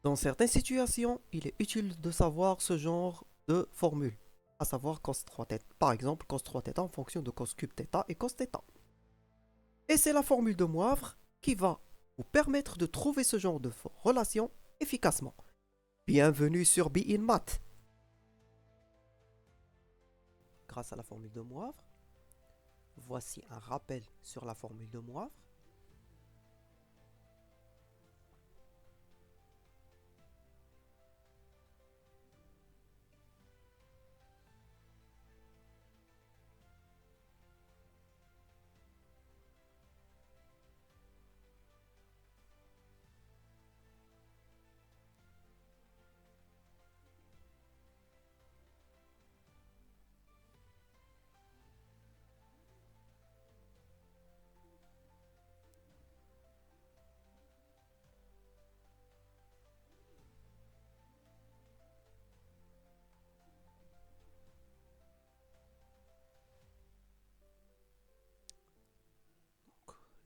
Dans certaines situations, il est utile de savoir ce genre de formule, à savoir cos 3θ. Par exemple, cos 3θ en fonction de cos cube θ et cos θ. Et c'est la formule de Moivre qui va vous permettre de trouver ce genre de relation efficacement. Bienvenue sur Be In Math. Grâce à la formule de Moivre, voici un rappel sur la formule de Moivre.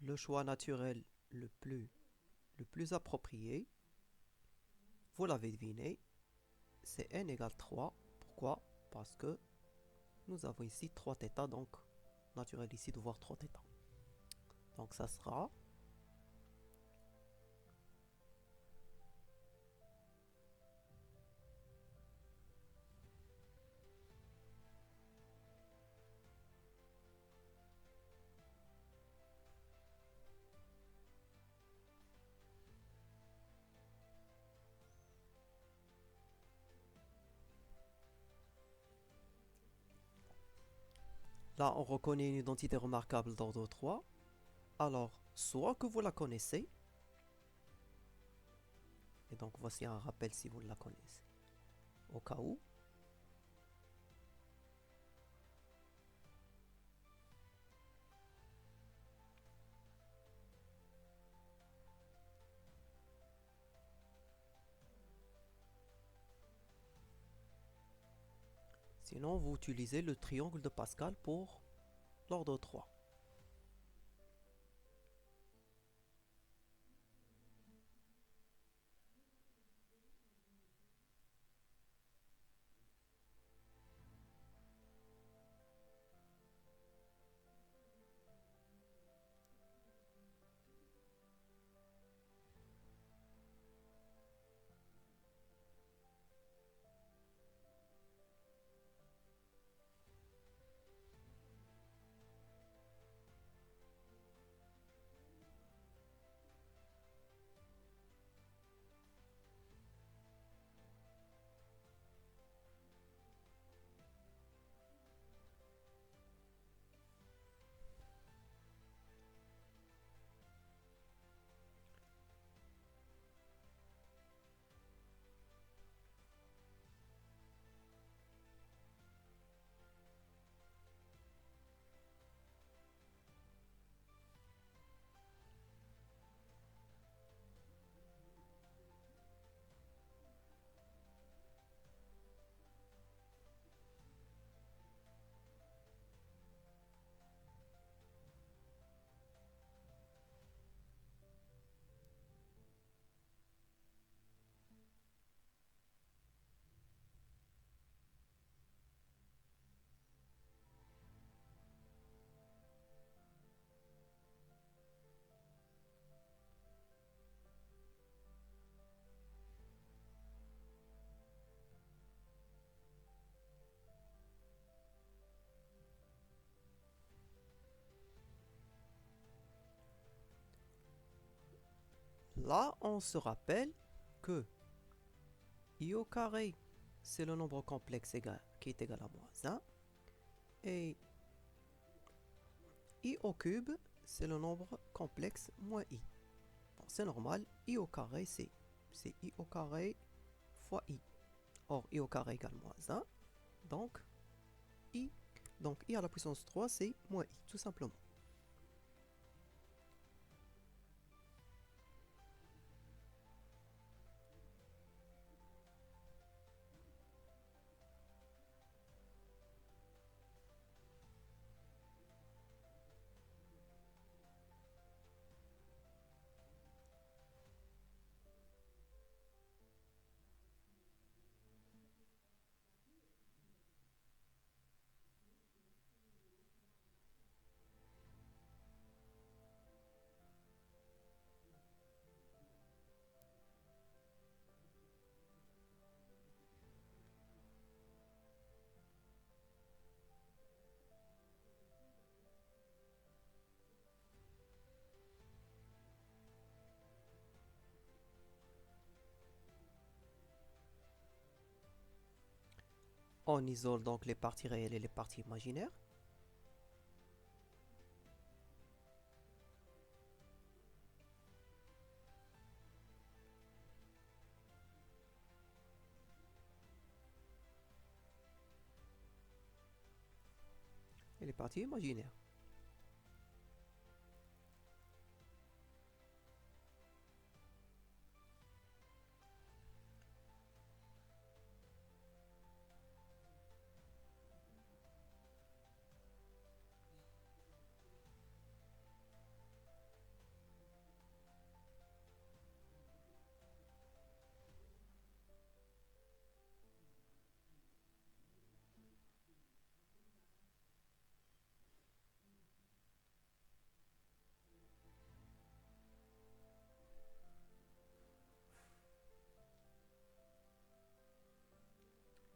Le choix naturel le plus approprié, vous l'avez deviné, c'est n égale 3. Pourquoi? Parce que nous avons ici 3θ, donc naturel ici de voir 3θ. Donc ça sera là on reconnaît une identité remarquable d'ordre 3. Alors, soit que vous la connaissez, et donc voici un rappel si vous la connaissez, au cas où. Sinon, vous utilisez le triangle de Pascal pour l'ordre 3. Là, on se rappelle que I au carré, c'est le nombre complexe qui est égal à moins 1. Et I au cube, c'est le nombre complexe moins I. Bon, c'est normal, I au carré, c'est I au carré fois I. Or, I au carré égale moins 1. Donc, I, donc I à la puissance 3, c'est moins I, tout simplement. On isole donc les parties réelles et les parties imaginaires. Et les parties imaginaires.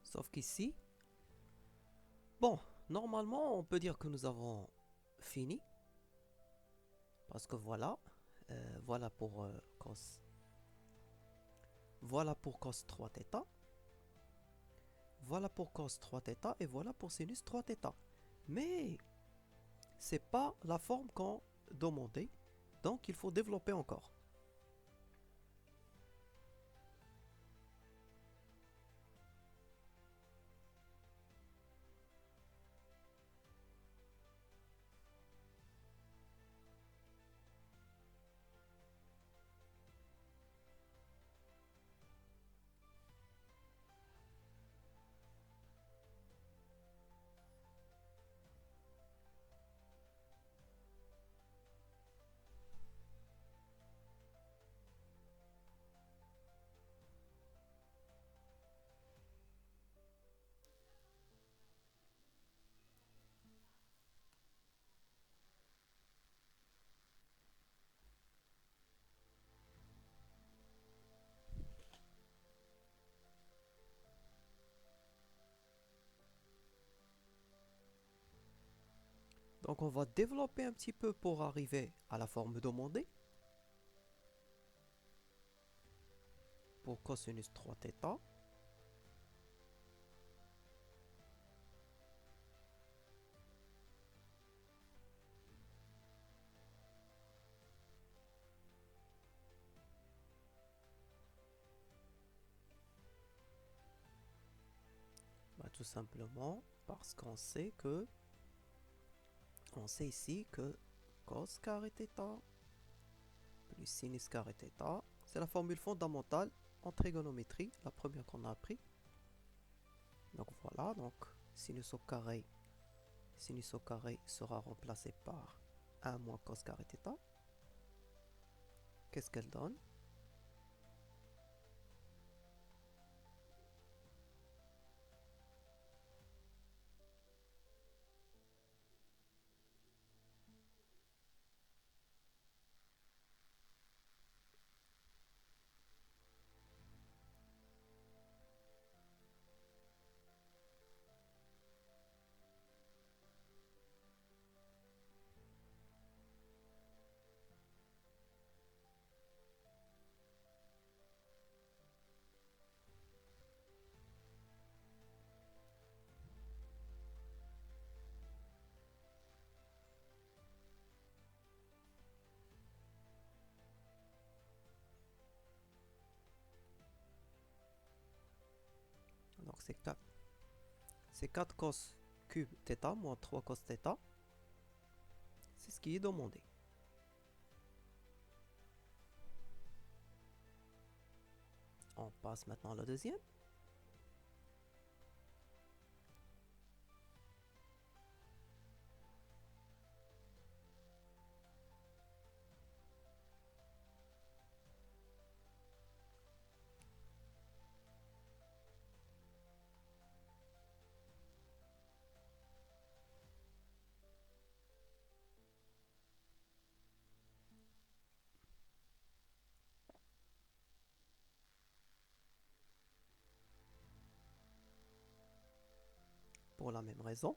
Sauf qu'ici, bon, normalement, on peut dire que nous avons fini. Parce que voilà, voilà pour cos. Voilà pour cos 3θ. Voilà pour cos 3θ et voilà pour sinus 3θ. Mais c'est pas la forme qu'on demandait, donc il faut développer encore. Donc on va développer un petit peu pour arriver à la forme demandée. Pour cosinus 3θ. Bah, tout simplement parce qu'on sait que on sait ici que cos carré θ plus sinus carré θ, c'est la formule fondamentale en trigonométrie, la première qu'on a appris. Donc voilà, donc sinus au carré sera remplacé par 1 moins cos carré θ. Qu'est-ce qu'elle donne? Donc c'est 4 cos cube θ moins 3 cos θ. C'est ce qui est demandé. On passe maintenant à la deuxième. Pour la même raison.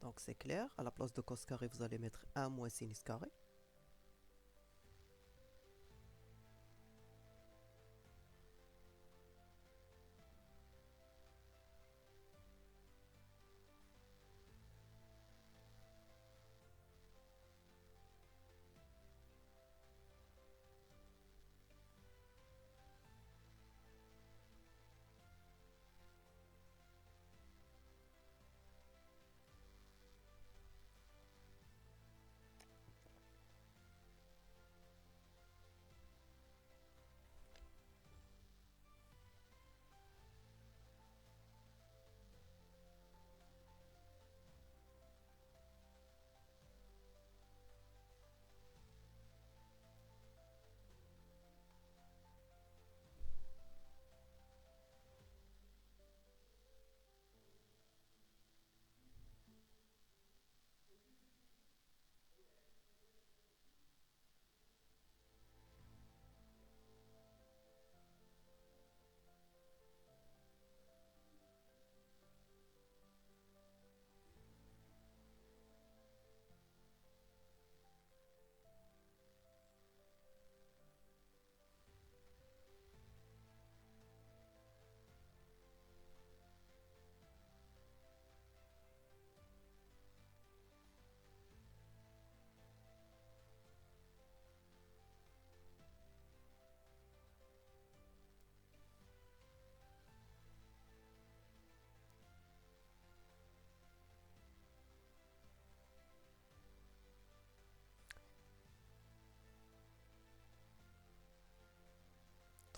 Donc c'est clair, à la place de cos carré, vous allez mettre 1 moins sinus carré.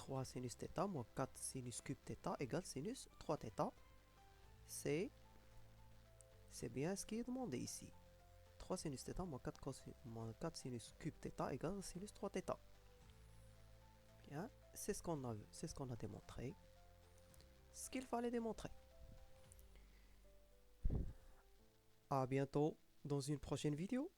3 sinus θ moins 4 sinus cube θ égale sinus 3θ. C'est bien ce qui est demandé ici. 3 sinus θ moins 4 sinus cube θ égale sinus 3θ. Bien, c'est ce qu'on a démontré. Ce qu'il fallait démontrer. À bientôt dans une prochaine vidéo.